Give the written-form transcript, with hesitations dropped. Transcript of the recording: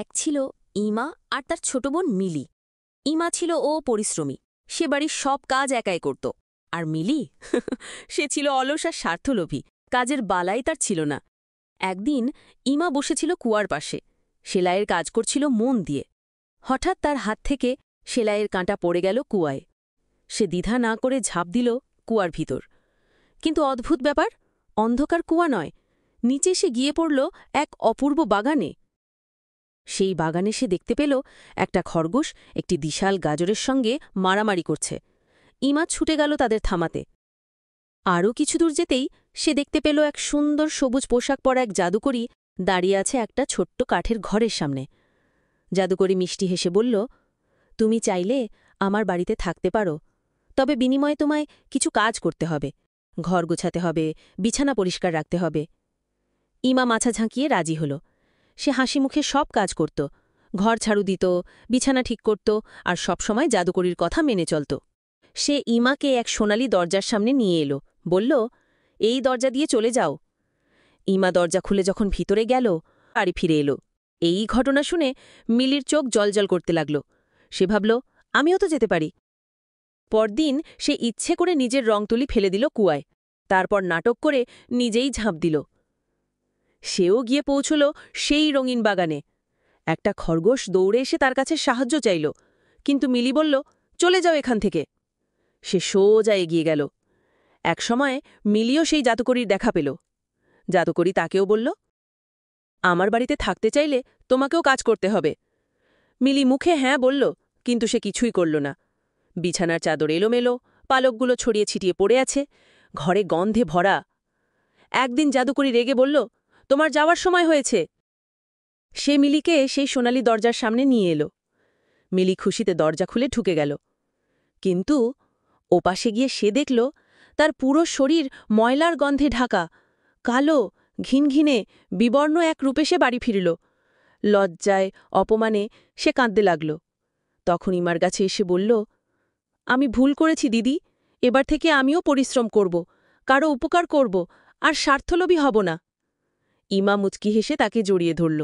এক ছিল ইমা আর তার ছোট বোন মিলি। ইমা ছিল পরিশ্রমী, সে বাড়ির সব কাজ একাই করত। আর মিলি সে ছিল অলস আর স্বার্থলোভী, কাজের বালাই তার ছিল না। একদিন ইমা বসেছিল কুয়ার পাশে, সেলাইয়ের কাজ করছিল মন দিয়ে। হঠাৎ তার হাত থেকে সেলাইয়ের কাঁটা পড়ে গেল কুয়ায়। সে দ্বিধা না করে ঝাঁপ দিল কুয়ার ভিতর। কিন্তু অদ্ভুত ব্যাপার, অন্ধকার কুয়া নয়, নিচে সে গিয়ে পড়ল এক অপূর্ব বাগানে। সেই বাগানে সে দেখতে পেল একটা খরগোশ একটি বিশাল গাজরের সঙ্গে মারামারি করছে। ইমা ছুটে গেল তাদের থামাতে। আরও কিছু দূর যেতেই সে দেখতে পেল এক সুন্দর সবুজ পোশাক পরা এক জাদুকরী দাঁড়িয়ে আছে একটা ছোট্ট কাঠের ঘরের সামনে। জাদুকরী মিষ্টি হেসে বলল, তুমি চাইলে আমার বাড়িতে থাকতে পারো, তবে বিনিময়ে তোমায় কিছু কাজ করতে হবে, ঘর গোছাতে হবে, বিছানা পরিষ্কার রাখতে হবে। ইমা মাথা ঝাঁকিয়ে রাজি হল। সে হাসি মুখে সব কাজ করত, ঘর ঝাড়ু দিত, বিছানা ঠিক করত, আর সবসময় জাদুকরীর কথা মেনে চলত। সে ইমাকে এক সোনালি দরজার সামনে নিয়ে এলো, বলল, এই দরজা দিয়ে চলে যাও। ইমা দরজা খুলে যখন ভিতরে গেল, বাড়ি ফিরে এলো। এই ঘটনা শুনে মিলির চোখ জলজল করতে লাগল। সে ভাবল, আমিও তো যেতে পারি। পরদিন সে ইচ্ছে করে নিজের রং তুলি ফেলে দিল কুয়ায়, তারপর নাটক করে নিজেই ঝাঁপ দিল। সেও গিয়ে পৌঁছল সেই রঙিন বাগানে। একটা খরগোশ দৌড়ে এসে তার কাছে সাহায্য চাইল, কিন্তু মিলি বলল, চলে যাও এখান থেকে। সে সোজা এগিয়ে গেল। একসময় মিলিও সেই জাদুকরীর দেখা পেল। জাদুকরী তাকেও বলল, আমার বাড়িতে থাকতে চাইলে তোমাকেও কাজ করতে হবে। মিলি মুখে হ্যাঁ বলল, কিন্তু সে কিছুই করল না। বিছানার চাদর এলোমেলো, পালকগুলো ছড়িয়ে ছিটিয়ে পড়ে আছে, ঘরে গন্ধে ভরা। একদিন জাদুকরী রেগে বলল, তোমার যাওয়ার সময় হয়েছে। সে মিলিকে সেই সোনালি দরজার সামনে নিয়ে এলো। মিলি খুশিতে দরজা খুলে ঢুকে গেল। কিন্তু ওপাশে গিয়ে সে দেখল তার পুরো শরীর ময়লার গন্ধে ঢাকা, কালো, ঘিনঘিনে, বিবর্ণ এক রূপে সে বাড়ি ফিরল। লজ্জায়, অপমানে সে কাঁদতে লাগল। তখন ইমার কাছে এসে বলল, আমি ভুল করেছি দিদি, এবার থেকে আমিও পরিশ্রম করব, কারো উপকার করব, আর স্বার্থলোভী হব না। ইমা মুচকি হেসে তাকে জড়িয়ে ধরল।